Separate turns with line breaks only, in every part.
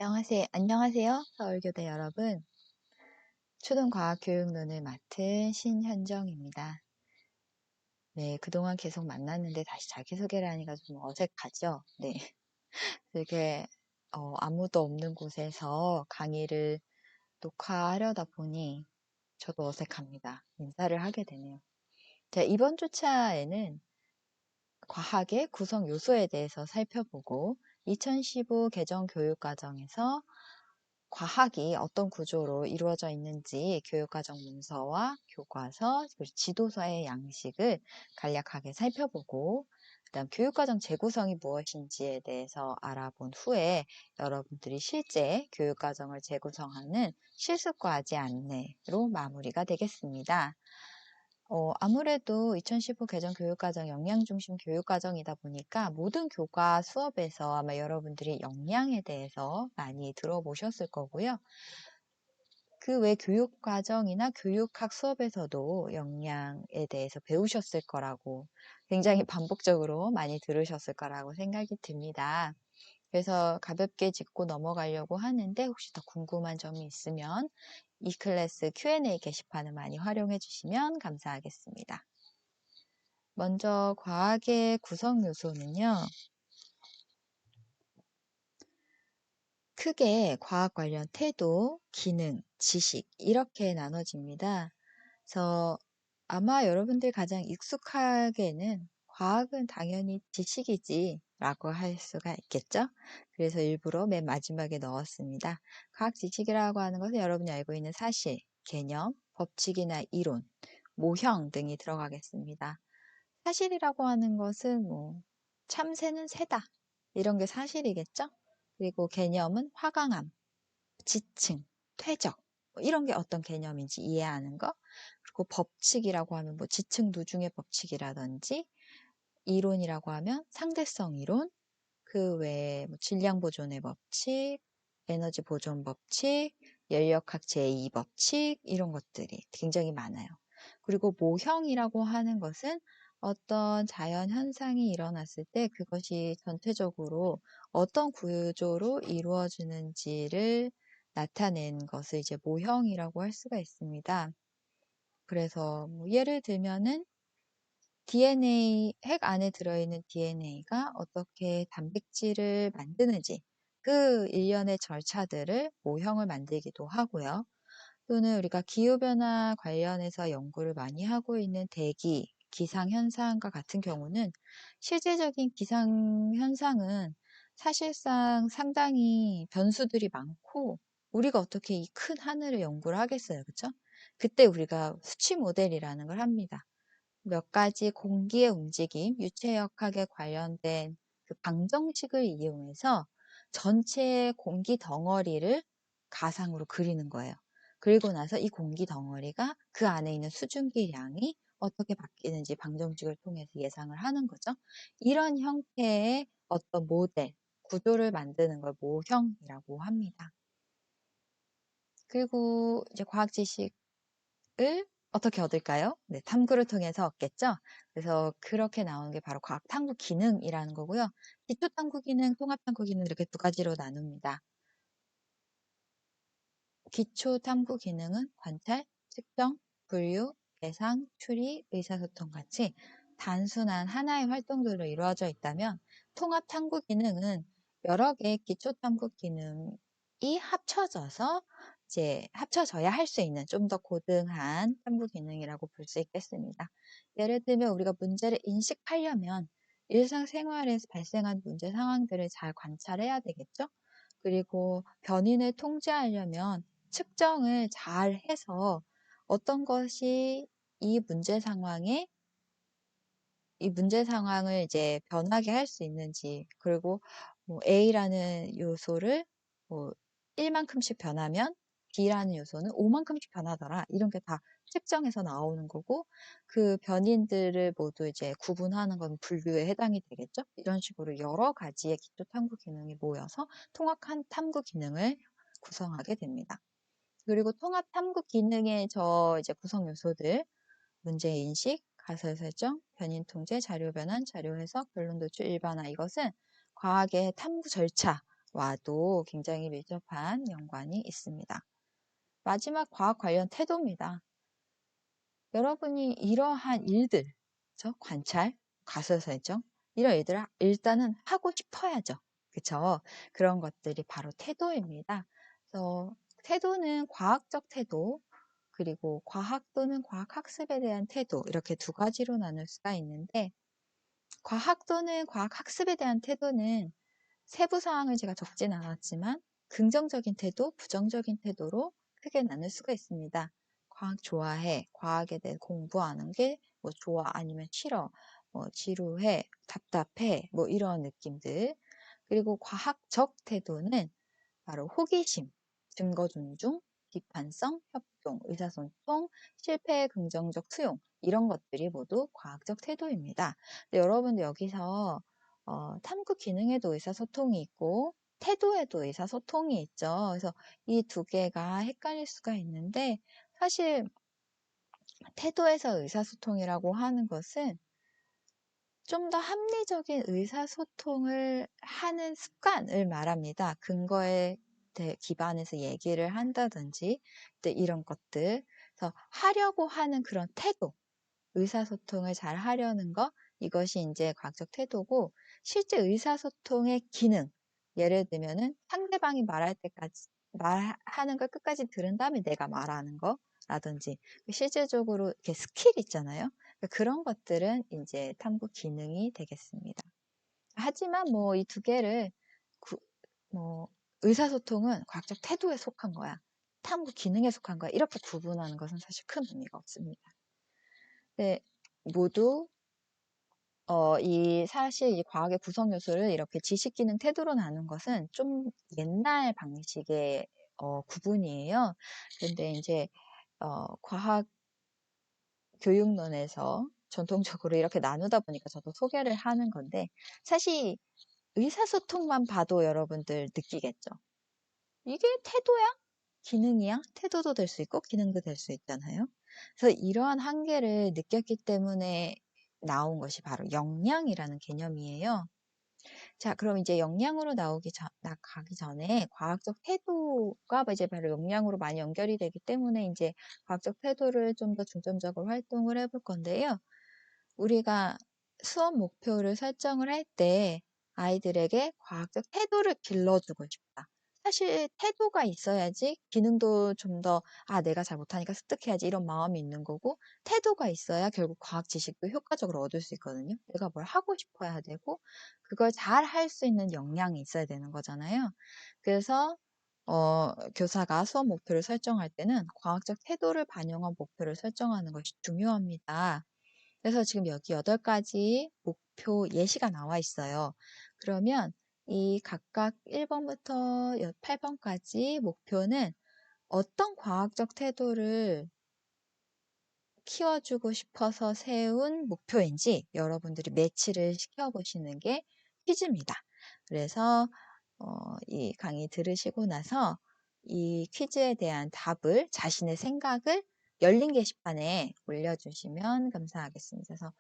안녕하세요. 서울교대 여러분. 초등과학교육론을 맡은 신현정입니다. 네, 그동안 계속 만났는데 다시 자기소개를 하니까 좀 어색하죠? 네. 되게, 아무도 없는 곳에서 강의를 녹화하려다 보니 저도 어색합니다. 인사를 하게 되네요. 자, 이번 주차에는 과학의 구성 요소에 대해서 살펴보고 2015 개정 교육과정에서 과학이 어떤 구조로 이루어져 있는지 교육과정 문서와 교과서, 그리고 지도서의 양식을 간략하게 살펴보고 그다음 교육과정 재구성이 무엇인지에 대해서 알아본 후에 여러분들이 실제 교육과정을 재구성하는 실습과제 안내로 마무리가 되겠습니다. 아무래도 2015 개정 교육과정 영양중심 교육과정이다 보니까 모든 교과 수업에서 아마 여러분들이 영양에 대해서 많이 들어보셨을 거고요. 그 외 교육과정이나 교육학 수업에서도 영양에 대해서 배우셨을 거라고 굉장히 반복적으로 많이 들으셨을 거라고 생각이 듭니다. 그래서 가볍게 짚고 넘어가려고 하는데 혹시 더 궁금한 점이 있으면 이 클래스 Q&A 게시판을 많이 활용해 주시면 감사하겠습니다. 먼저 과학의 구성 요소는요. 크게 과학 관련 태도, 기능, 지식 이렇게 나눠집니다. 그래서 아마 여러분들 가장 익숙하게는 과학은 당연히 지식이지 라고 할 수가 있겠죠. 그래서 일부러 맨 마지막에 넣었습니다. 과학 지식이라고 하는 것은 여러분이 알고 있는 사실, 개념, 법칙이나 이론, 모형 등이 들어가겠습니다. 사실이라고 하는 것은 참새는 새다 이런 게 사실이겠죠. 그리고 개념은 화강암, 지층, 퇴적 이런 게 어떤 개념인지 이해하는 거. 그리고 법칙이라고 하면 지층 누중의 법칙이라든지 이론이라고 하면 상대성 이론, 그 외에 질량 보존의 법칙, 에너지 보존 법칙, 연력학 제2법칙 이런 것들이 굉장히 많아요. 그리고 모형이라고 하는 것은 어떤 자연 현상이 일어났을 때 그것이 전체적으로 어떤 구조로 이루어지는지를 나타낸 것을 이제 모형이라고 할 수가 있습니다. 그래서 예를 들면은 DNA, 핵 안에 들어있는 DNA가 어떻게 단백질을 만드는지 그 일련의 절차들을 모형을 만들기도 하고요. 또는 우리가 기후변화 관련해서 연구를 많이 하고 있는 대기, 기상현상과 같은 경우는 실제적인 기상현상은 사실상 상당히 변수들이 많고 우리가 어떻게 이 큰 하늘을 연구를 하겠어요. 그렇죠? 그때 우리가 수치 모델이라는 걸 합니다. 몇 가지 공기의 움직임, 유체역학에 관련된 그 방정식을 이용해서 전체 공기 덩어리를 가상으로 그리는 거예요. 그리고 나서 이 공기 덩어리가 그 안에 있는 수증기량이 어떻게 바뀌는지 방정식을 통해서 예상을 하는 거죠. 이런 형태의 어떤 모델, 구조를 만드는 걸 모형이라고 합니다. 그리고 이제 과학 지식을 어떻게 얻을까요? 네, 탐구를 통해서 얻겠죠? 그래서 그렇게 나오는 게 바로 과학 탐구 기능이라는 거고요. 기초 탐구 기능, 통합 탐구 기능 이렇게 두 가지로 나눕니다. 기초 탐구 기능은 관찰, 측정, 분류, 예상, 추리, 의사소통 같이 단순한 하나의 활동들로 이루어져 있다면 통합 탐구 기능은 여러 개의 기초 탐구 기능이 합쳐져서 이제 합쳐져야 할 수 있는 좀 더 고등한 탐구 기능이라고 볼 수 있겠습니다. 예를 들면 우리가 문제를 인식하려면 일상생활에서 발생한 문제 상황들을 잘 관찰해야 되겠죠? 그리고 변인을 통제하려면 측정을 잘 해서 어떤 것이 이 문제 상황을 이제 변하게 할 수 있는지, 그리고 A라는 요소를 1만큼씩 변하면 B라는 요소는 5만큼씩 변하더라. 이런 게 다 측정해서 나오는 거고, 그 변인들을 모두 이제 구분하는 건 분류에 해당이 되겠죠? 이런 식으로 여러 가지의 기초 탐구 기능이 모여서 통합한 탐구 기능을 구성하게 됩니다. 그리고 통합 탐구 기능의 이제 구성 요소들, 문제 인식, 가설 설정, 변인 통제, 자료 변환, 자료 해석, 결론 도출, 일반화 이것은 과학의 탐구 절차, 와도 굉장히 밀접한 연관이 있습니다. 마지막 과학 관련 태도입니다. 여러분이 이러한 일들, 그쵸? 관찰, 가설 설정, 이런 일들을 일단은 하고 싶어야죠. 그쵸? 그런 것들이 바로 태도입니다. 그래서 태도는 과학적 태도, 그리고 과학 또는 과학학습에 대한 태도, 이렇게 두 가지로 나눌 수가 있는데, 과학 또는 과학학습에 대한 태도는 세부 사항을 제가 적진 않았지만, 긍정적인 태도, 부정적인 태도로 크게 나눌 수가 있습니다. 과학 좋아해, 과학에 대해 공부하는 게 뭐 좋아, 아니면 싫어, 뭐 지루해, 답답해, 뭐 이런 느낌들. 그리고 과학적 태도는 바로 호기심, 증거 존중, 비판성, 협동, 의사소통, 실패의 긍정적 수용, 이런 것들이 모두 과학적 태도입니다. 근데 여러분들 여기서 탐구 기능에도 의사소통이 있고 태도에도 의사소통이 있죠. 그래서 이 두 개가 헷갈릴 수가 있는데, 사실 태도에서 의사소통이라고 하는 것은 좀 더 합리적인 의사소통을 하는 습관을 말합니다. 근거에 기반해서 얘기를 한다든지 이런 것들. 그래서 하려고 하는 그런 태도, 의사소통을 잘 하려는 거, 이것이 이제 과학적 태도고, 실제 의사소통의 기능, 예를 들면은 상대방이 말할 때까지 말하는 걸 끝까지 들은 다음에 내가 말하는 거라든지, 실질적으로 이렇게 스킬 있잖아요. 그런 것들은 이제 탐구 기능이 되겠습니다. 하지만 뭐 이 두 개를 뭐 의사소통은 과학적 태도에 속한 거야, 탐구 기능에 속한 거야, 이렇게 구분하는 것은 사실 큰 의미가 없습니다. 네, 모두 사실 이 과학의 구성 요소를 이렇게 지식, 기능, 태도로 나눈 것은 좀 옛날 방식의 구분이에요. 근데 이제 과학 교육론에서 전통적으로 이렇게 나누다 보니까 저도 소개를 하는 건데, 사실 의사소통만 봐도 여러분들 느끼겠죠. 이게 태도야? 기능이야? 태도도 될 수 있고 기능도 될 수 있잖아요. 그래서 이러한 한계를 느꼈기 때문에 나온 것이 바로 역량이라는 개념이에요. 자, 그럼 이제 역량으로 가기 전에 과학적 태도가 이제 바로 역량으로 많이 연결이 되기 때문에 이제 과학적 태도를 좀 더 중점적으로 활동을 해볼 건데요. 우리가 수업 목표를 설정을 할 때 아이들에게 과학적 태도를 길러주고 싶다. 사실 태도가 있어야지 기능도 좀 더, 내가 잘 못하니까 습득해야지, 이런 마음이 있는 거고, 태도가 있어야 결국 과학 지식도 효과적으로 얻을 수 있거든요. 내가 뭘 하고 싶어야 되고, 그걸 잘 할 수 있는 역량이 있어야 되는 거잖아요. 그래서 교사가 수업 목표를 설정할 때는 과학적 태도를 반영한 목표를 설정하는 것이 중요합니다. 그래서 지금 여기 8가지 목표 예시가 나와 있어요. 그러면 이 각각 1번부터 8번까지 목표는 어떤 과학적 태도를 키워주고 싶어서 세운 목표인지 여러분들이 매치를 시켜보시는 게 퀴즈입니다. 그래서 이 강의 들으시고 나서 이 퀴즈에 대한 답을, 자신의 생각을 열린 게시판에 올려주시면 감사하겠습니다. 그래서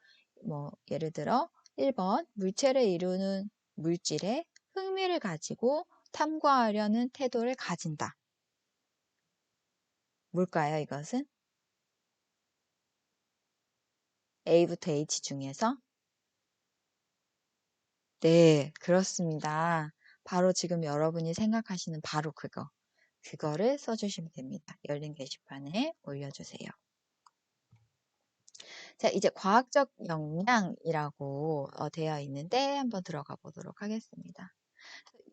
뭐 예를 들어 1번, 물체를 이루는 물질에 흥미를 가지고 탐구하려는 태도를 가진다. 뭘까요, 이것은? A부터 H 중에서? 네, 그렇습니다. 바로 지금 여러분이 생각하시는 바로 그거를 써주시면 됩니다. 열린 게시판에 올려주세요. 자, 이제 과학적 역량이라고 되어 있는데 한번 들어가 보도록 하겠습니다.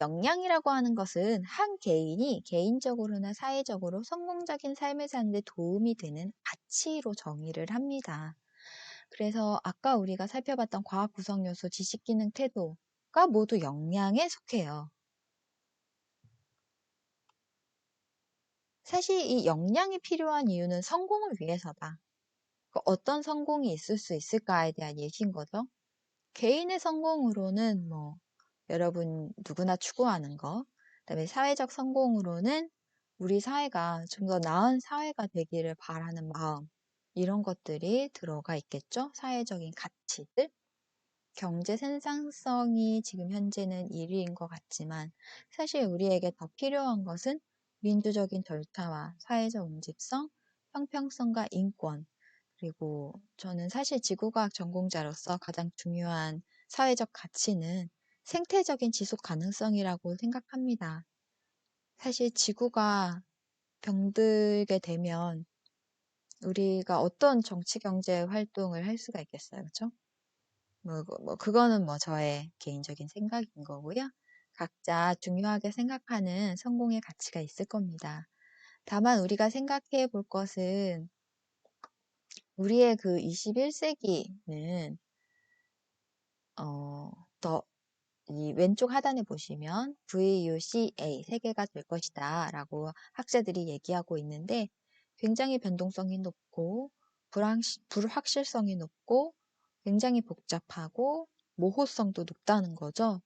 역량이라고 하는 것은 한 개인이 개인적으로나 사회적으로 성공적인 삶을 사는 데 도움이 되는 가치로 정의를 합니다. 그래서 아까 우리가 살펴봤던 과학 구성 요소, 지식, 기능, 태도가 모두 역량에 속해요. 사실 이 역량이 필요한 이유는 성공을 위해서다. 어떤 성공이 있을 수 있을까에 대한 얘기인 거죠. 개인의 성공으로는 뭐 여러분 누구나 추구하는 거, 그다음에 사회적 성공으로는 우리 사회가 좀 더 나은 사회가 되기를 바라는 마음, 이런 것들이 들어가 있겠죠. 사회적인 가치들. 경제 생산성이 지금 현재는 1위인 것 같지만 사실 우리에게 더 필요한 것은 민주적인 절차와 사회적 응집성, 형평성과 인권, 그리고 저는 사실 지구과학 전공자로서 가장 중요한 사회적 가치는 생태적인 지속 가능성이라고 생각합니다. 사실 지구가 병들게 되면 우리가 어떤 정치 경제 활동을 할 수가 있겠어요, 그렇죠? 그거는 저의 개인적인 생각인 거고요. 각자 중요하게 생각하는 성공의 가치가 있을 겁니다. 다만 우리가 생각해 볼 것은 우리의 그 21세기는 이 왼쪽 하단에 보시면 VUCA 세계가 될 것이다 라고 학자들이 얘기하고 있는데 굉장히 변동성이 높고 불확실성이 높고 굉장히 복잡하고 모호성도 높다는 거죠.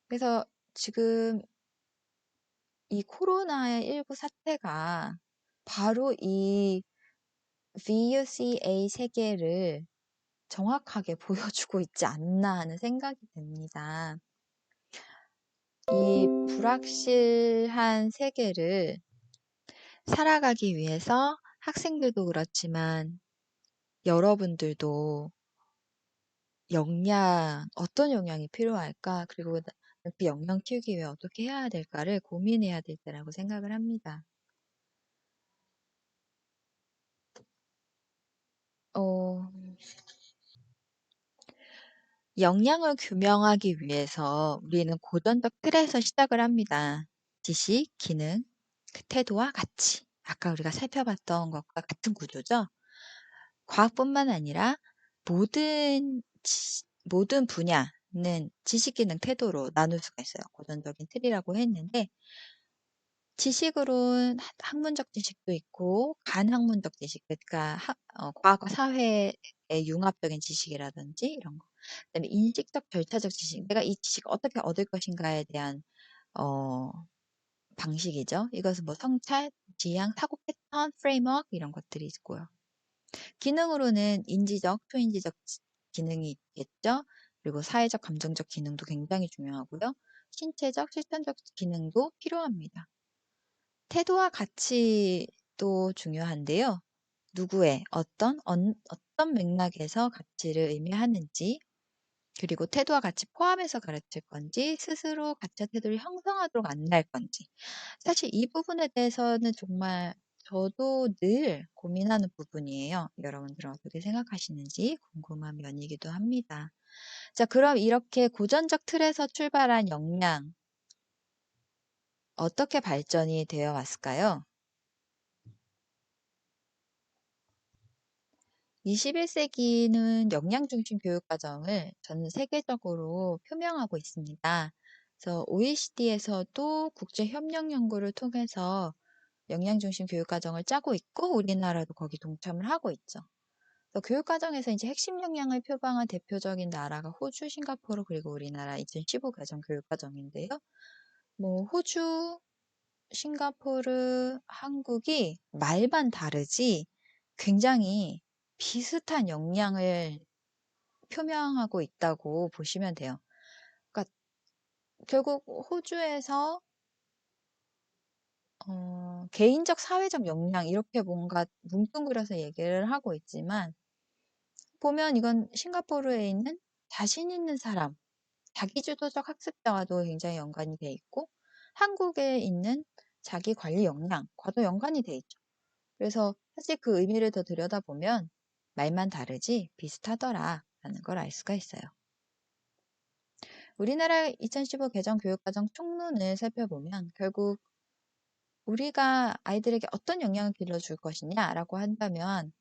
그래서 지금 이 코로나19 사태가 바로 이 VUCA 세계를 정확하게 보여주고 있지 않나 하는 생각이 듭니다. 이 불확실한 세계를 살아가기 위해서 학생들도 그렇지만 여러분들도 어떤 역량이 필요할까? 그리고 그 역량 키우기 위해 어떻게 해야 될까를 고민해야 될 때라고 생각을 합니다. 역량을 규명하기 위해서 우리는 고전적 틀에서 시작을 합니다. 지식, 기능, 그 태도와 가치. 아까 우리가 살펴봤던 것과 같은 구조죠. 과학뿐만 아니라 모든 분야는 지식, 기능, 태도로 나눌 수가 있어요. 고전적인 틀이라고 했는데 지식으로는 학문적 지식도 있고 간학문적 지식, 그러니까 과학과 사회의 융합적인 지식이라든지 이런 거. 그다음에 인식적, 절차적 지식, 내가 이 지식을 어떻게 얻을 것인가에 대한 방식이죠. 이것은 성찰, 지향, 사고 패턴, 프레임워크 이런 것들이 있고요. 기능으로는 인지적, 초인지적 기능이 있겠죠. 그리고 사회적, 감정적 기능도 굉장히 중요하고요. 신체적, 실천적 기능도 필요합니다. 태도와 가치도 중요한데요. 누구의 어떤 맥락에서 가치를 의미하는지, 그리고 태도와 가치 포함해서 가르칠 건지, 스스로 가치와 태도를 형성하도록 안내할 건지. 사실 이 부분에 대해서는 정말 저도 늘 고민하는 부분이에요. 여러분들은 어떻게 생각하시는지 궁금한 면이기도 합니다. 자, 그럼 이렇게 고전적 틀에서 출발한 역량, 어떻게 발전이 되어 왔을까요? 21세기는 역량 중심 교육 과정을 전 세계적으로 표명하고 있습니다. 그래서 OECD에서도 국제 협력 연구를 통해서 역량 중심 교육 과정을 짜고 있고 우리나라도 거기 동참을 하고 있죠. 그래서 교육 과정에서 이제 핵심 역량을 표방한 대표적인 나라가 호주, 싱가포르 그리고 우리나라 2015 개정 교육 과정인데요. 호주, 싱가포르, 한국이 말만 다르지 굉장히 비슷한 역량을 표명하고 있다고 보시면 돼요. 그러니까 결국 호주에서 개인적, 사회적 역량 이렇게 뭔가 뭉뚱그려서 얘기를 하고 있지만 보면 이건 싱가포르에 있는 자신 있는 사람, 자기주도적 학습자와도 굉장히 연관이 돼 있고 한국에 있는 자기 관리 역량과도 연관이 돼 있죠. 그래서 사실 그 의미를 더 들여다보면 말만 다르지 비슷하더라라는 걸 알 수가 있어요. 우리나라 2015 개정 교육과정 총론을 살펴보면 결국 우리가 아이들에게 어떤 영향을 길러줄 것이냐라고 한다면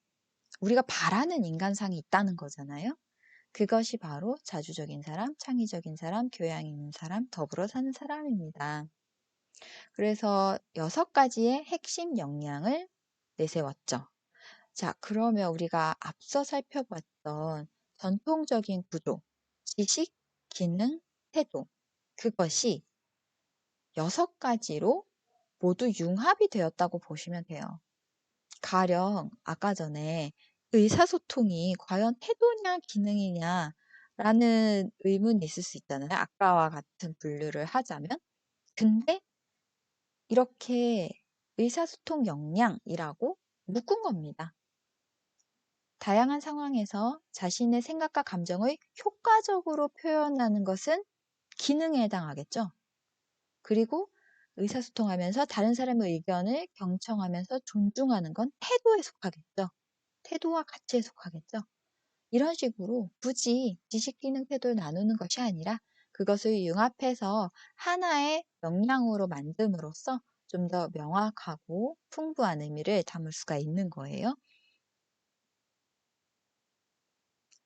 우리가 바라는 인간상이 있다는 거잖아요. 그것이 바로 자주적인 사람, 창의적인 사람, 교양 있는 사람, 더불어 사는 사람입니다. 그래서 6가지의 핵심 역량을 내세웠죠. 자, 그러면 우리가 앞서 살펴봤던 전통적인 구조, 지식, 기능, 태도, 그것이 6가지로 모두 융합이 되었다고 보시면 돼요. 가령 아까 전에 의사소통이 과연 태도냐 기능이냐라는 의문이 있을 수 있잖아요. 아까와 같은 분류를 하자면. 근데 이렇게 의사소통 역량이라고 묶은 겁니다. 다양한 상황에서 자신의 생각과 감정을 효과적으로 표현하는 것은 기능에 해당하겠죠. 그리고 의사소통하면서 다른 사람의 의견을 경청하면서 존중하는 건 태도에 속하겠죠. 태도와 가치에 속하겠죠. 이런 식으로 굳이 지식, 기능, 태도를 나누는 것이 아니라 그것을 융합해서 하나의 역량으로 만듦으로써 좀 더 명확하고 풍부한 의미를 담을 수가 있는 거예요.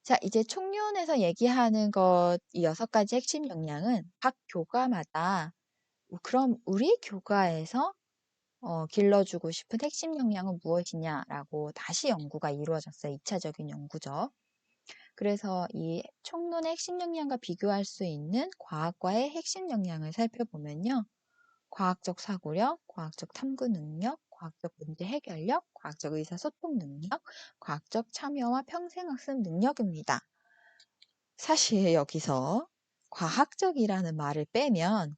자, 이제 총론에서 얘기하는 것, 이 6가지 핵심 역량은 각 교과마다 그럼 우리 교과에서 길러주고 싶은 핵심 역량은 무엇이냐라고 다시 연구가 이루어졌어요. 2차적인 연구죠. 그래서 이 총론의 핵심 역량과 비교할 수 있는 과학과의 핵심 역량을 살펴보면요. 과학적 사고력, 과학적 탐구 능력, 과학적 문제 해결력, 과학적 의사소통 능력, 과학적 참여와 평생학습 능력입니다. 사실 여기서 과학적이라는 말을 빼면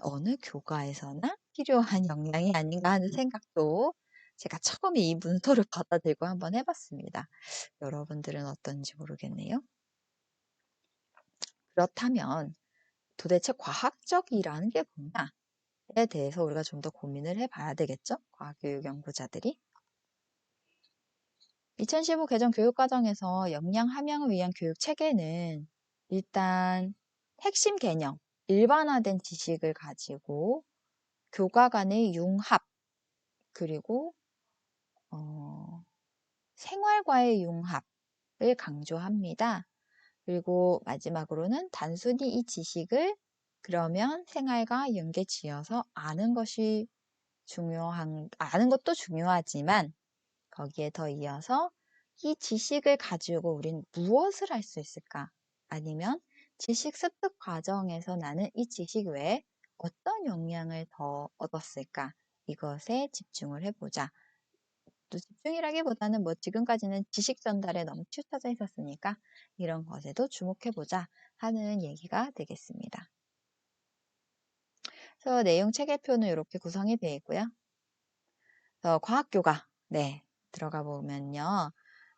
어느 교과에서나 필요한 역량이 아닌가 하는 생각도 제가 처음에 이 문서를 받아들고 한번 해봤습니다. 여러분들은 어떤지 모르겠네요. 그렇다면 도대체 과학적이라는 게 뭐냐에 대해서 우리가 좀 더 고민을 해봐야 되겠죠? 과학교육 연구자들이. 2015 개정 교육과정에서 역량 함양을 위한 교육 체계는 일단 핵심 개념, 일반화된 지식을 가지고 교과 간의 융합, 그리고 생활과의 융합을 강조합니다. 그리고 마지막으로는 단순히 이 지식을 그러면 생활과 연계 지어서 아는 것도 중요하지만 거기에 더 이어서 이 지식을 가지고 우린 무엇을 할 수 있을까? 아니면 지식 습득 과정에서 나는 이 지식 외에 어떤 역량을 더 얻었을까? 이것에 집중을 해보자. 또 집중이라기보다는 뭐 지금까지는 지식 전달에 너무 치우쳐져 있었으니까 이런 것에도 주목해보자 하는 얘기가 되겠습니다. 그래서 내용 체계표는 이렇게 구성이 되어 있고요. 과학교과 들어가 보면요.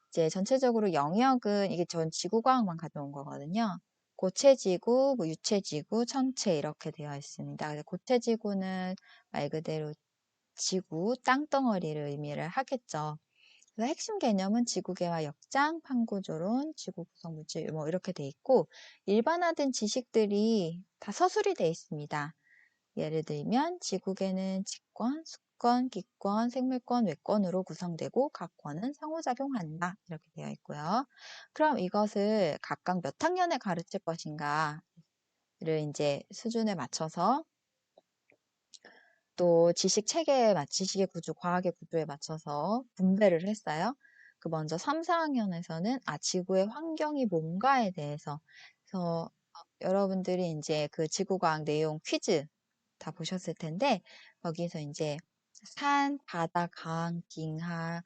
이제 전체적으로 영역은 이게 전 지구과학만 가져온 거거든요. 고체지구, 뭐 유체지구, 천체 이렇게 되어 있습니다. 고체지구는 말 그대로 지구, 땅덩어리를 의미를 하겠죠. 그래서 핵심 개념은 지구계와 역장, 판구조론, 지구 구성 물질 뭐 이렇게 돼 있고 일반화된 지식들이 다 서술이 돼 있습니다. 예를 들면 지구계는 직권, 수권, 기권, 생물권, 외권으로 구성되고 각 권은 상호작용한다. 이렇게 되어 있고요. 그럼 이것을 각각 몇 학년에 가르칠 것인가를 이제 수준에 맞춰서 또 지식 체계에 지식의 구조, 과학의 구조에 맞춰서 분배를 했어요. 그 먼저 3, 4학년에서는 지구의 환경이 뭔가에 대해서 그래서 여러분들이 이제 그 지구과학 내용 퀴즈 다 보셨을 텐데 거기서 이제 산, 바다, 강, 빙하,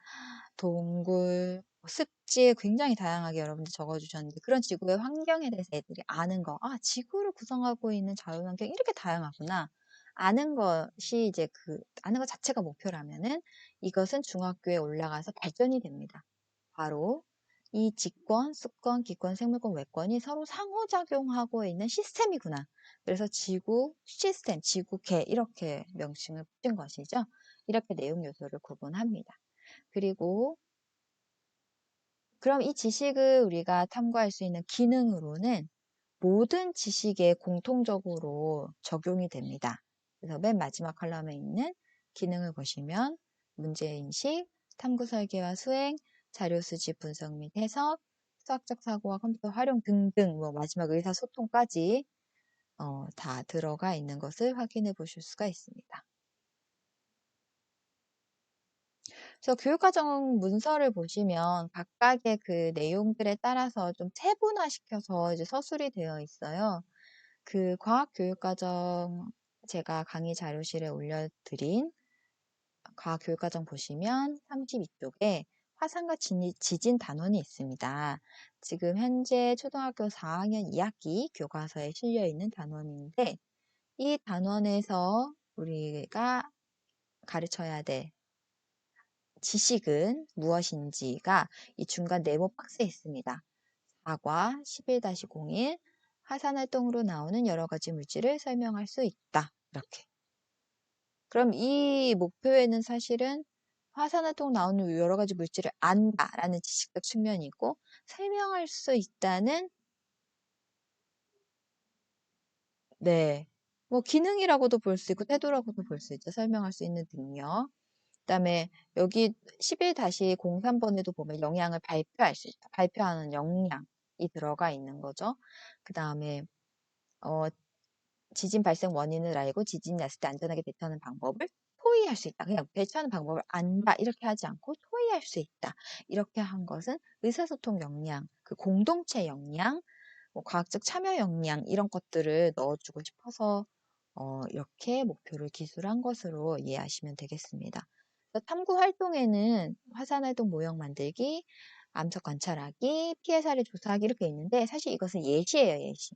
동굴, 습지 굉장히 다양하게 여러분들 적어주셨는데 그런 지구의 환경에 대해서 애들이 아는 거, 지구를 구성하고 있는 자연환경이 이렇게 다양하구나. 아는 것이 이제 아는 것 자체가 목표라면은 이것은 중학교에 올라가서 발전이 됩니다. 바로 이 직권, 수권, 기권, 생물권, 외권이 서로 상호작용하고 있는 시스템이구나. 그래서 지구 시스템, 지구계 이렇게 명칭을 붙인 것이죠. 이렇게 내용 요소를 구분합니다. 그리고 그럼 이 지식을 우리가 탐구할 수 있는 기능으로는 모든 지식에 공통적으로 적용이 됩니다. 그래서 맨 마지막 컬럼에 있는 기능을 보시면 문제인식, 탐구 설계와 수행, 자료 수집 분석 및 해석, 수학적 사고와 컴퓨터 활용 등등 뭐 마지막 의사소통까지 다 들어가 있는 것을 확인해 보실 수가 있습니다. 그래서 교육과정 문서를 보시면 각각의 그 내용들에 따라서 좀 세분화시켜서 이제 서술이 되어 있어요. 그 과학교육과정 제가 강의 자료실에 올려드린 과학교육과정 보시면 32쪽에 화산과 지진 단원이 있습니다. 지금 현재 초등학교 4학년 2학기 교과서에 실려 있는 단원인데 이 단원에서 우리가 가르쳐야 될 지식은 무엇인지가 이 중간 네모 박스에 있습니다. 4과 11-01 화산활동으로 나오는 여러 가지 물질을 설명할 수 있다. 이렇게. 그럼 이 목표에는 사실은 화산활동 나오는 여러 가지 물질을 안다라는 지식적 측면이 있고 설명할 수 있다는 네. 뭐 기능이라고도 볼 수 있고 태도라고도 볼 수 있죠. 설명할 수 있는 능력. 그다음에 여기 11-03번에도 보면 영양을 발표할 수 있다. 발표하는 역량이 들어가 있는 거죠. 그다음에 지진 발생 원인을 알고 지진이 났을 때 안전하게 대처하는 방법을 토의할 수 있다. 그냥 대처하는 방법을 안다 이렇게 하지 않고 토의할 수 있다. 이렇게 한 것은 의사소통 역량, 그 공동체 역량, 뭐 과학적 참여 역량 이런 것들을 넣어주고 싶어서 이렇게 목표를 기술한 것으로 이해하시면 되겠습니다. 탐구 활동에는 화산활동 모형 만들기, 암석 관찰하기, 피해 사례 조사하기 이렇게 있는데 사실 이것은 예시예요, 예시.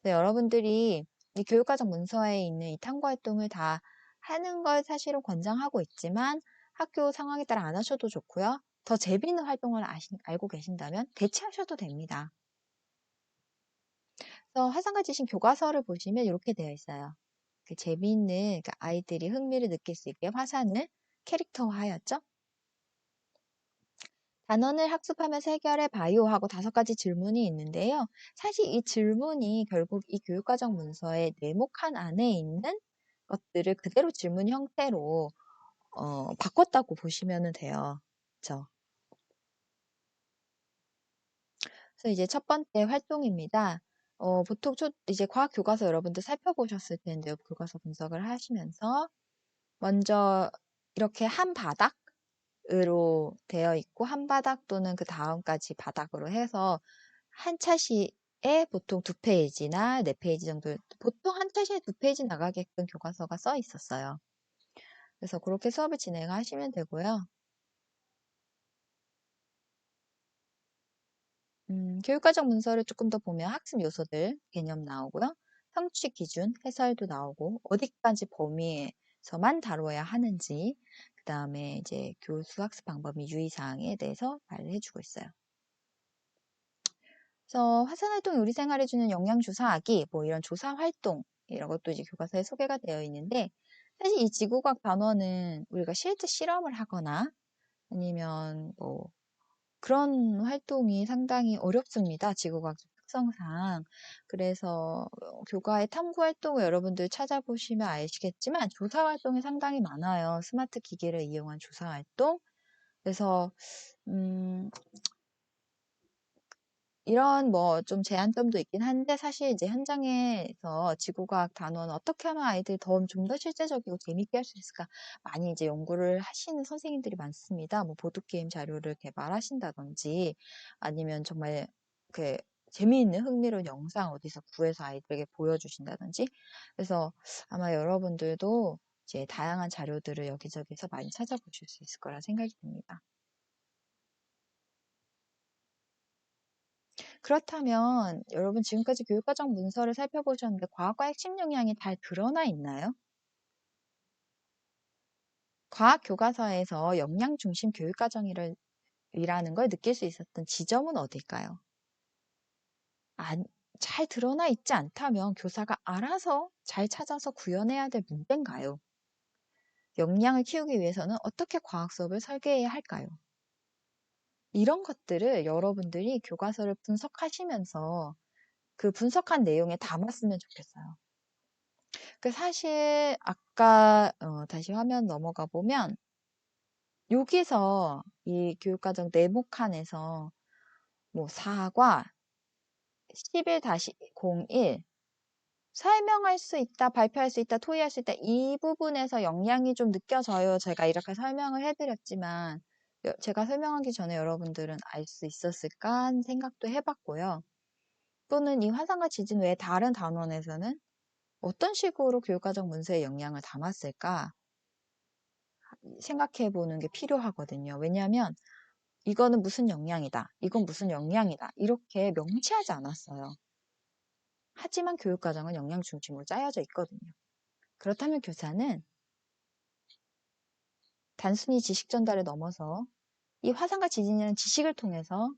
여러분들이 이 교육과정 문서에 있는 이 탐구 활동을 다 하는 걸 사실은 권장하고 있지만 학교 상황에 따라 안 하셔도 좋고요. 더 재미있는 활동을 알고 계신다면 대체하셔도 됩니다. 그래서 화산과 지신 교과서를 보시면 이렇게 되어 있어요. 그 재미있는 그 아이들이 흥미를 느낄 수 있게 화산을 캐릭터화하였죠. 단원을 학습하면서 해결해 봐요 하고 5가지 질문이 있는데요. 사실 이 질문이 결국 이 교육과정 문서의 네모칸 안에 있는 것들을 그대로 질문 형태로 바꿨다고 보시면 돼요. 그렇죠? 그래서 이제 첫 번째 활동입니다. 보통 이제 과학 교과서 여러분들 살펴보셨을 텐데요. 교과서 분석을 하시면서 먼저 이렇게 한 바닥으로 되어 있고 한 바닥 또는 그 다음까지 바닥으로 해서 한 차시에 보통 2페이지나 4페이지 정도 보통 한 차시에 2페이지 나가게끔 교과서가 써 있었어요. 그래서 그렇게 수업을 진행하시면 되고요. 교육과정 문서를 조금 더 보면 학습 요소들 개념 나오고요. 성취 기준, 해설도 나오고 어디까지 범위에서만 다뤄야 하는지 그 다음에 이제 교수 학습 방법 및 유의사항에 대해서 말을 해주고 있어요. 그래서 화산활동이 우리 생활에 주는 영향 조사하기 뭐 이런 조사 활동 이런 것도 이제 교과서에 소개가 되어 있는데 사실 이 지구과학 단원은 우리가 실제 실험을 하거나 아니면 뭐 그런 활동이 상당히 어렵습니다. 지구과학적 특성상. 그래서 교과의 탐구 활동을 여러분들 찾아보시면 아시겠지만 조사 활동이 상당히 많아요. 스마트 기기를 이용한 조사 활동. 그래서 이런 뭐 좀 제한점도 있긴 한데 사실 이제 현장에서 지구과학 단원 어떻게 하면 아이들이 좀 더 실제적이고 재밌게 할 수 있을까 많이 이제 연구를 하시는 선생님들이 많습니다. 뭐 보드게임 자료를 개발하신다든지 아니면 정말 그 재미있는 흥미로운 영상 어디서 구해서 아이들에게 보여주신다든지 그래서 아마 여러분들도 이제 다양한 자료들을 여기저기서 많이 찾아보실 수 있을 거라 생각이 듭니다. 그렇다면 여러분 지금까지 교육과정 문서를 살펴보셨는데 과학과 핵심 역량이 잘 드러나 있나요? 과학 교과서에서 역량 중심 교육과정이라는 걸 느낄 수 있었던 지점은 어딜까요? 잘 드러나 있지 않다면 교사가 알아서 잘 찾아서 구현해야 될 문제인가요? 역량을 키우기 위해서는 어떻게 과학 수업을 설계해야 할까요? 이런 것들을 여러분들이 교과서를 분석하시면서 그 분석한 내용에 담았으면 좋겠어요. 사실 아까 다시 화면 넘어가 보면 여기서 이 교육과정 네모칸에서 뭐 4과 11-01 설명할 수 있다, 발표할 수 있다, 토의할 수 있다 이 부분에서 역량이 좀 느껴져요. 제가 이렇게 설명을 해드렸지만 제가 설명하기 전에 여러분들은 알 수 있었을까 하는 생각도 해봤고요. 또는 이 화산과 지진 외에 다른 단원에서는 어떤 식으로 교육과정 문서에 역량을 담았을까? 생각해 보는 게 필요하거든요. 왜냐하면 이거는 무슨 영양이다. 이건 무슨 영양이다. 이렇게 명시하지 않았어요. 하지만 교육과정은 영양 중심으로 짜여져 있거든요. 그렇다면 교사는 단순히 지식 전달을 넘어서 이 화상과 지진이라는 지식을 통해서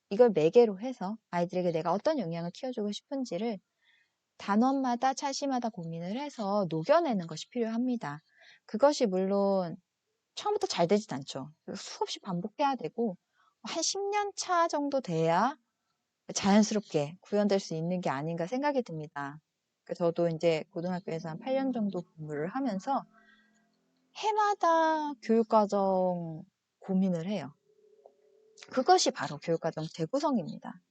이걸 매개로 해서 아이들에게 내가 어떤 영양을 키워주고 싶은지를 단원마다 차시마다 고민을 해서 녹여내는 것이 필요합니다. 그것이 물론 처음부터 잘 되진 않죠. 수없이 반복해야 되고 한 10년 차 정도 돼야 자연스럽게 구현될 수 있는 게 아닌가 생각이 듭니다. 저도 이제 고등학교에서 한 8년 정도 근무를 하면서 해마다 교육과정 고민을 해요. 그것이 바로 교육과정 재구성입니다.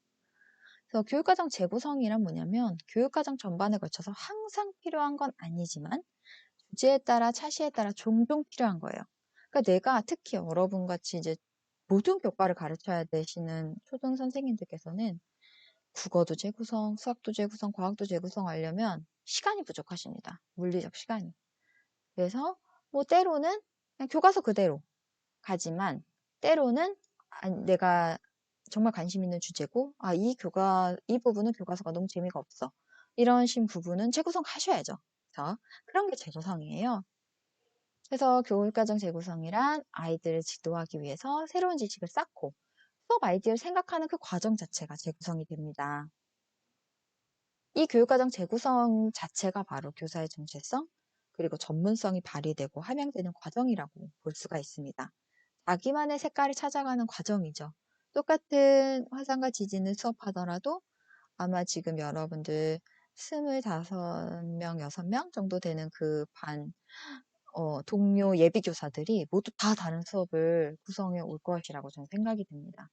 그래서 교육과정 재구성이란 뭐냐면 교육과정 전반에 걸쳐서 항상 필요한 건 아니지만 주제에 따라 차시에 따라 종종 필요한 거예요. 그러니까 내가 특히 여러분 같이 이제 모든 교과를 가르쳐야 되시는 초등 선생님들께서는 국어도 재구성, 수학도 재구성, 과학도 재구성하려면 시간이 부족하십니다. 물리적 시간이. 그래서 뭐 때로는 그냥 교과서 그대로 가지만 때로는 내가 정말 관심 있는 주제고 이 부분은 교과서가 너무 재미가 없어. 이러신 부분은 재구성 하셔야죠. 그래서 그런 게 재구성이에요. 그래서 교육과정 재구성이란 아이들을 지도하기 위해서 새로운 지식을 쌓고 수업 아이디어를 생각하는 그 과정 자체가 재구성이 됩니다. 이 교육과정 재구성 자체가 바로 교사의 정체성 그리고 전문성이 발휘되고 함양되는 과정이라고 볼 수가 있습니다. 자기만의 색깔을 찾아가는 과정이죠. 똑같은 화상과 지진을 수업하더라도 아마 지금 여러분들 25명, 6명 정도 되는 그 반, 동료 예비교사들이 모두 다 다른 수업을 구성해 올 것이라고 저는 생각이 듭니다.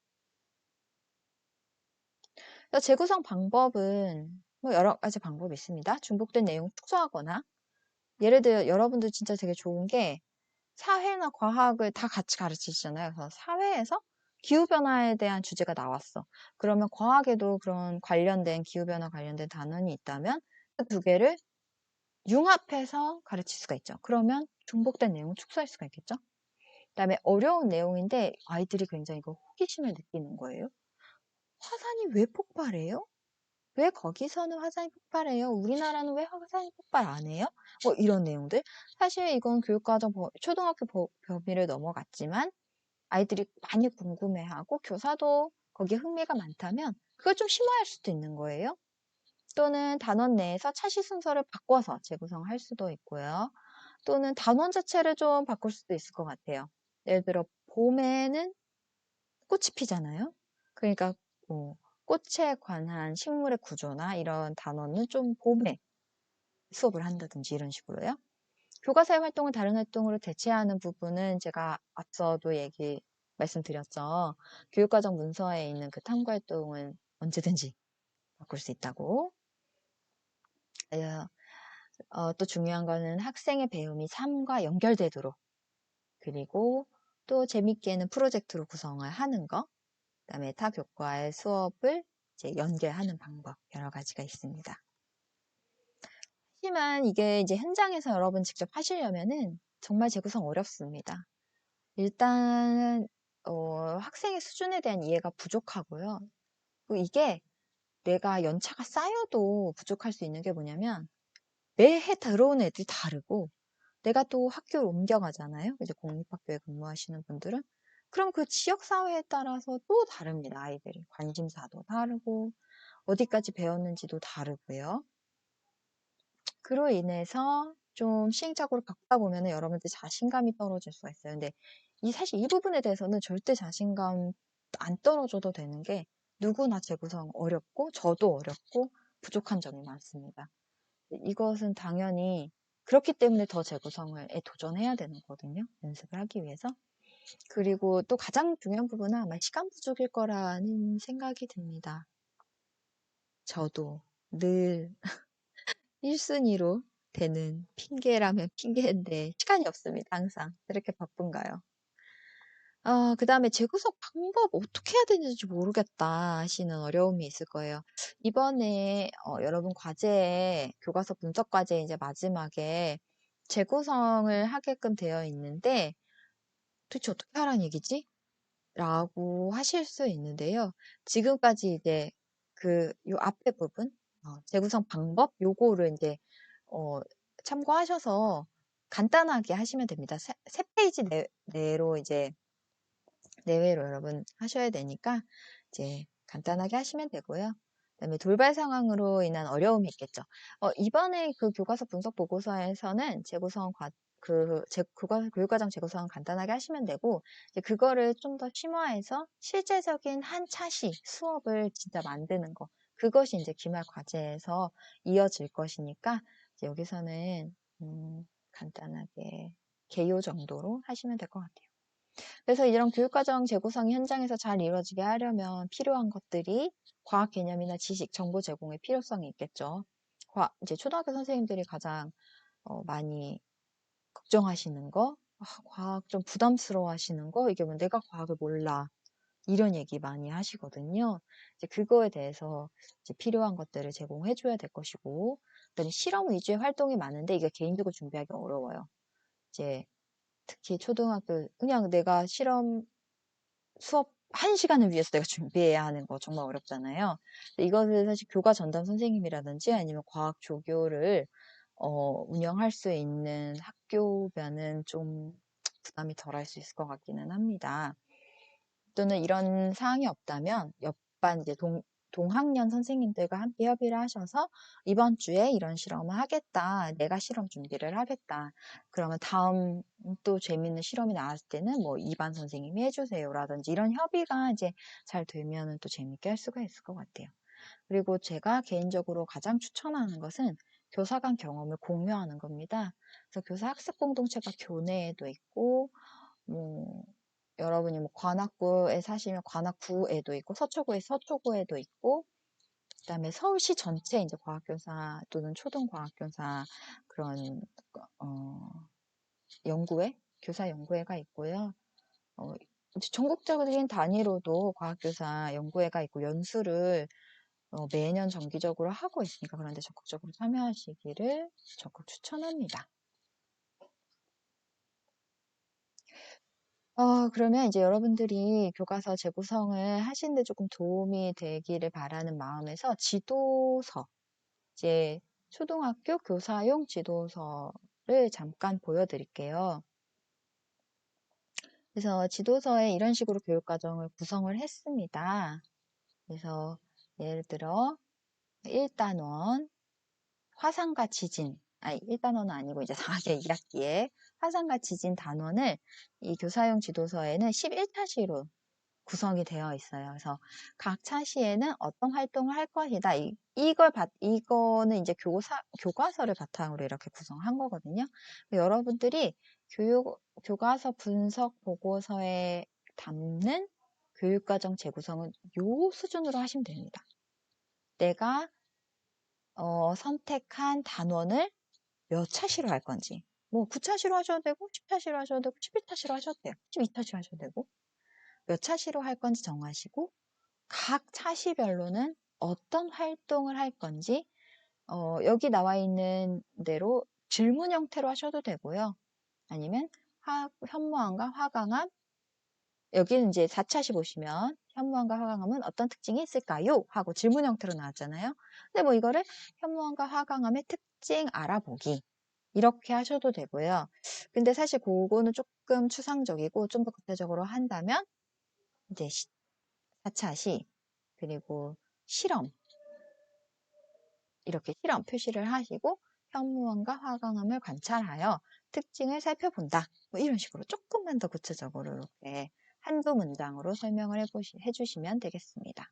재구성 방법은 뭐 여러 가지 방법이 있습니다. 중복된 내용 축소하거나 예를 들어 여러분들 진짜 되게 좋은 게 사회나 과학을 다 같이 가르치시잖아요. 그래서 사회에서 기후변화에 대한 주제가 나왔어. 그러면 과학에도 그런 관련된 기후변화 관련된 단원이 있다면 그 두 개를 융합해서 가르칠 수가 있죠. 그러면 중복된 내용을 축소할 수가 있겠죠. 그다음에 어려운 내용인데 아이들이 굉장히 그 호기심을 느끼는 거예요. 화산이 왜 폭발해요? 왜 거기서는 화산이 폭발해요? 우리나라는 왜 화산이 폭발 안 해요? 뭐 이런 내용들. 사실 이건 교육과정 초등학교 범위를 넘어갔지만 아이들이 많이 궁금해하고 교사도 거기에 흥미가 많다면 그걸 좀 심화할 수도 있는 거예요. 또는 단원 내에서 차시 순서를 바꿔서 재구성할 수도 있고요. 또는 단원 자체를 좀 바꿀 수도 있을 것 같아요. 예를 들어 봄에는 꽃이 피잖아요. 그러니까 뭐 꽃에 관한 식물의 구조나 이런 단원은 좀 봄에 수업을 한다든지 이런 식으로요. 교과서의 활동을 다른 활동으로 대체하는 부분은 제가 앞서도 말씀드렸죠. 교육과정 문서에 있는 그 탐구 활동은 언제든지 바꿀 수 있다고. 또 중요한 거는 학생의 배움이 삶과 연결되도록 그리고 또 재밌게는 프로젝트로 구성을 하는 거 그다음에 타 교과의 수업을 이제 연계하는 방법 여러 가지가 있습니다. 하지만 이게 이제 현장에서 여러분 직접 하시려면은 정말 재구성 어렵습니다. 일단 학생의 수준에 대한 이해가 부족하고요. 이게 내가 연차가 쌓여도 부족할 수 있는 게 뭐냐면 매해 들어오는 애들이 다르고 내가 또 학교를 옮겨가잖아요. 이제 공립학교에 근무하시는 분들은. 그럼 그 지역사회에 따라서 또 다릅니다. 아이들이. 관심사도 다르고 어디까지 배웠는지도 다르고요. 그로 인해서 좀 시행착오를 겪다 보면 여러분들 자신감이 떨어질 수가 있어요. 근데 사실 이 부분에 대해서는 절대 자신감 안 떨어져도 되는 게 누구나 재구성 어렵고 저도 어렵고 부족한 점이 많습니다. 이것은 당연히 그렇기 때문에 더 재구성에 도전해야 되는 거거든요. 연습을 하기 위해서. 그리고 또 가장 중요한 부분은 아마 시간 부족일 거라는 생각이 듭니다. 저도 늘 1순위로 되는 핑계라면 핑계인데 시간이 없습니다. 항상. 이렇게 바쁜가요? 그 다음에 재구성 방법 어떻게 해야 되는지 모르겠다 하시는 어려움이 있을 거예요. 이번에 여러분 과제에 교과서 분석 과제 이제 마지막에 재구성을 하게끔 되어 있는데 도대체 어떻게 하라는 얘기지? 라고 하실 수 있는데요. 지금까지 이제 요 앞에 부분, 재구성 방법, 요거를 이제, 어, 참고하셔서 간단하게 하시면 됩니다. 세 페이지 내로 이제, 내외로 여러분 하셔야 되니까, 이제 간단하게 하시면 되고요. 그다음에 돌발 상황으로 인한 어려움이 있겠죠. 이번에 그 교과서 분석 보고서에서는 교육과정 재구성 간단하게 하시면 되고, 이제 그거를 좀 더 심화해서 실제적인 한 차시 수업을 진짜 만드는 거. 그것이 이제 기말 과제에서 이어질 것이니까, 이제 여기서는, 간단하게 개요 정도로 하시면 될 것 같아요. 그래서 이런 교육과정 재구성이 현장에서 잘 이루어지게 하려면 필요한 것들이 과학 개념이나 지식, 정보 제공의 필요성이 있겠죠. 이제 초등학교 선생님들이 가장 많이 걱정하시는 거, 과학 좀 부담스러워 하시는 거, 이게 뭐 내가 과학을 몰라. 이런 얘기 많이 하시거든요. 이제 그거에 대해서 이제 필요한 것들을 제공해 줘야 될 것이고, 그다음에 실험 위주의 활동이 많은데 이게 개인적으로 준비하기 어려워요. 이제 특히 초등학교, 그냥 내가 수업 1시간을 위해서 내가 준비해야 하는 거 정말 어렵잖아요. 이것을 사실 교과 전담 선생님이라든지 아니면 과학 조교를 운영할 수 있는 학교면은 좀 부담이 덜할 수 있을 것 같기는 합니다. 또는 이런 사항이 없다면 옆반 이제 동학년 선생님들과 함께 협의를 하셔서 이번 주에 이런 실험을 하겠다. 내가 실험 준비를 하겠다. 그러면 다음 또 재밌는 실험이 나왔을 때는 뭐 2반 선생님이 해주세요라든지 이런 협의가 이제 잘 되면은 또 재밌게 할 수가 있을 것 같아요. 그리고 제가 개인적으로 가장 추천하는 것은 교사 간 경험을 공유하는 겁니다. 그래서 교사 학습 공동체가 교내에도 있고, 뭐, 여러분이 뭐 관악구에 사시면 관악구에도 있고, 서초구에 서초구에도 있고, 그다음에 서울시 전체 이제 과학교사 또는 초등과학교사 그런 연구회, 교사 연구회가 있고요. 이제 전국적인 단위로도 과학교사 연구회가 있고 연수를 매년 정기적으로 하고 있으니까 그런데 적극적으로 참여하시기를 적극 추천합니다. 그러면 이제 여러분들이 교과서 재구성을 하시는데 조금 도움이 되기를 바라는 마음에서 지도서, 이제 초등학교 교사용 지도서를 잠깐 보여드릴게요. 그래서 지도서에 이런 식으로 교육과정을 구성을 했습니다. 그래서 예를 들어 1단원 화산과 지진, 1단원은 아니고 이제 4학년 2학기에 화산과 지진 단원을 이 교사용 지도서에는 11차시로 구성이 되어 있어요. 그래서 각 차시에는 어떤 활동을 할 것이다. 이거는 이제 교과서를 바탕으로 이렇게 구성한 거거든요. 여러분들이 교과서 분석 보고서에 담는 교육과정 재구성은 요 수준으로 하시면 됩니다. 내가 선택한 단원을 몇 차시로 할 건지, 뭐 9차시로 하셔도 되고 10차시로 하셔도 되고 11차시로 하셔도 돼요. 12차시로 하셔도 되고 몇 차시로 할 건지 정하시고 각 차시별로는 어떤 활동을 할 건지 여기 나와 있는 대로 질문 형태로 하셔도 되고요. 아니면 현무암과 화강암, 여기는 이제 4차시 보시면 현무암과 화강암은 어떤 특징이 있을까요? 하고 질문 형태로 나왔잖아요. 근데 뭐 이거를 현무암과 화강암의 특징 알아보기 이렇게 하셔도 되고요. 근데 사실 그거는 조금 추상적이고 좀 더 구체적으로 한다면 이제 4차시 그리고 실험 이렇게 실험 표시를 하시고 현무암과 화강암을 관찰하여 특징을 살펴본다. 뭐 이런 식으로 조금만 더 구체적으로 이렇게 한두 문장으로 설명을 해주시면 되겠습니다.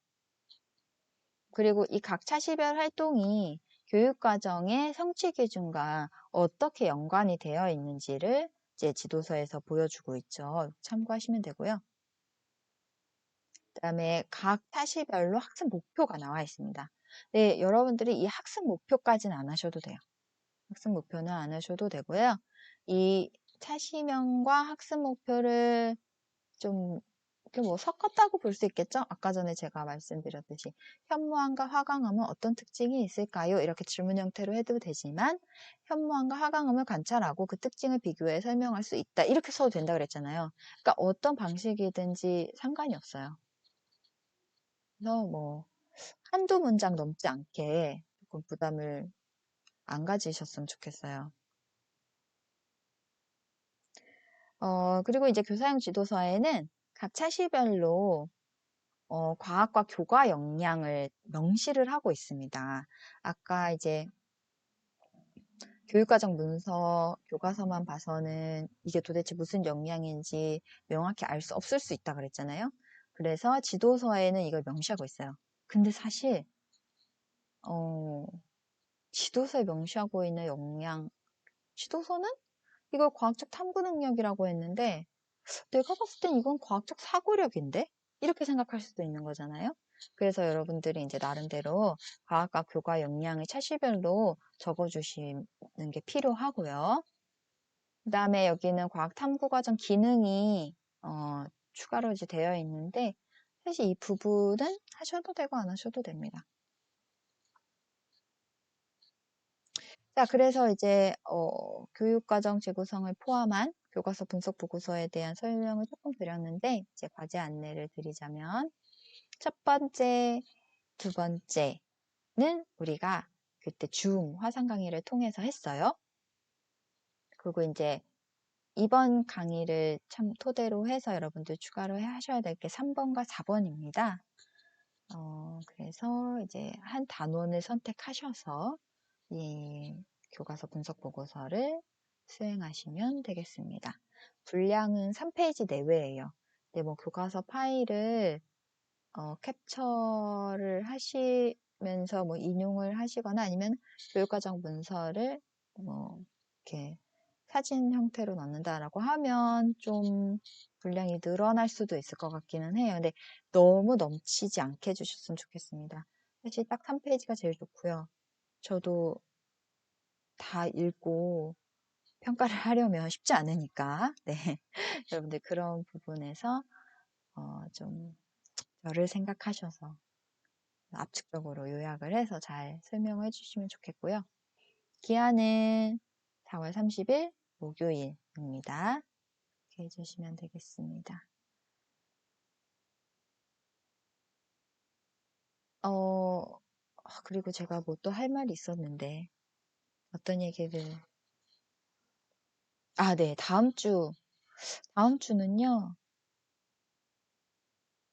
그리고 이 각 차시별 활동이 교육과정의 성취 기준과 어떻게 연관이 되어 있는지를 이제 지도서에서 보여주고 있죠. 참고하시면 되고요. 그다음에 각 차시별로 학습 목표가 나와 있습니다. 네, 여러분들이 이 학습 목표까지는 안 하셔도 돼요. 학습 목표는 안 하셔도 되고요. 이 차시명과 학습 목표를 좀 뭐 섞었다고 볼 수 있겠죠? 아까 전에 제가 말씀드렸듯이 현무암과 화강암은 어떤 특징이 있을까요? 이렇게 질문 형태로 해도 되지만 현무암과 화강암을 관찰하고 그 특징을 비교해 설명할 수 있다. 이렇게 써도 된다 그랬잖아요. 그러니까 어떤 방식이든지 상관이 없어요. 그래서 뭐 한두 문장 넘지 않게 조금 부담을 안 가지셨으면 좋겠어요. 그리고 이제 교사용 지도서에는 각 차시별로 과학과 교과 역량을 명시를 하고 있습니다. 아까 이제 교육과정 문서, 교과서만 봐서는 이게 도대체 무슨 역량인지 명확히 알 수 없을 수 있다 그랬잖아요. 그래서 지도서에는 이걸 명시하고 있어요. 근데 사실 어, 지도서에 명시하고 있는 역량, 지도서는 이걸 과학적 탐구 능력이라고 했는데 내가 봤을 땐 이건 과학적 사고력인데? 이렇게 생각할 수도 있는 거잖아요. 그래서 여러분들이 이제 나름대로 과학과 교과 역량을 차시별로 적어주시는 게 필요하고요. 그 다음에 여기는 과학 탐구 과정 기능이 추가로 이제 되어 있는데 사실 이 부분은 하셔도 되고 안 하셔도 됩니다. 자, 그래서 이제 교육과정 재구성을 포함한 교과서 분석 보고서에 대한 설명을 조금 드렸는데 이제 과제 안내를 드리자면 첫 번째, 두 번째는 우리가 그때 줌 화상 강의를 통해서 했어요. 그리고 이제 이번 강의를 참 토대로 해서 여러분들 추가로 하셔야 될 게 3번과 4번입니다. 그래서 이제 한 단원을 선택하셔서 이 교과서 분석 보고서를 수행하시면 되겠습니다. 분량은 3페이지 내외예요. 근데 뭐 교과서 파일을 캡처를 하시면서 뭐 인용을 하시거나 아니면 교육과정 문서를 뭐 이렇게 사진 형태로 넣는다라고 하면 좀 분량이 늘어날 수도 있을 것 같기는 해요. 근데 너무 넘치지 않게 해주셨으면 좋겠습니다. 사실 딱 3페이지가 제일 좋고요. 저도 다 읽고 평가를 하려면 쉽지 않으니까, 네. 여러분들 그런 부분에서 좀 저를 생각하셔서 압축적으로 요약을 해서 잘 설명을 해주시면 좋겠고요. 기한은 4월 30일 목요일입니다. 이렇게 해주시면 되겠습니다. 그리고 제가 뭐 또 할 말이 있었는데 어떤 얘기를 네, 다음 주는요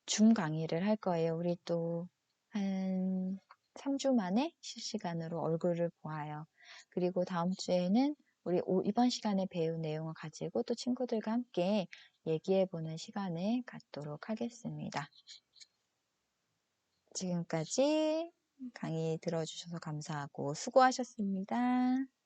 줌 강의를 할 거예요. 우리 또 한 3주 만에 실시간으로 얼굴을 보아요. 그리고 다음 주에는 우리 이번 시간에 배운 내용을 가지고 또 친구들과 함께 얘기해보는 시간을 갖도록 하겠습니다. 지금까지 강의 들어주셔서 감사하고 수고하셨습니다.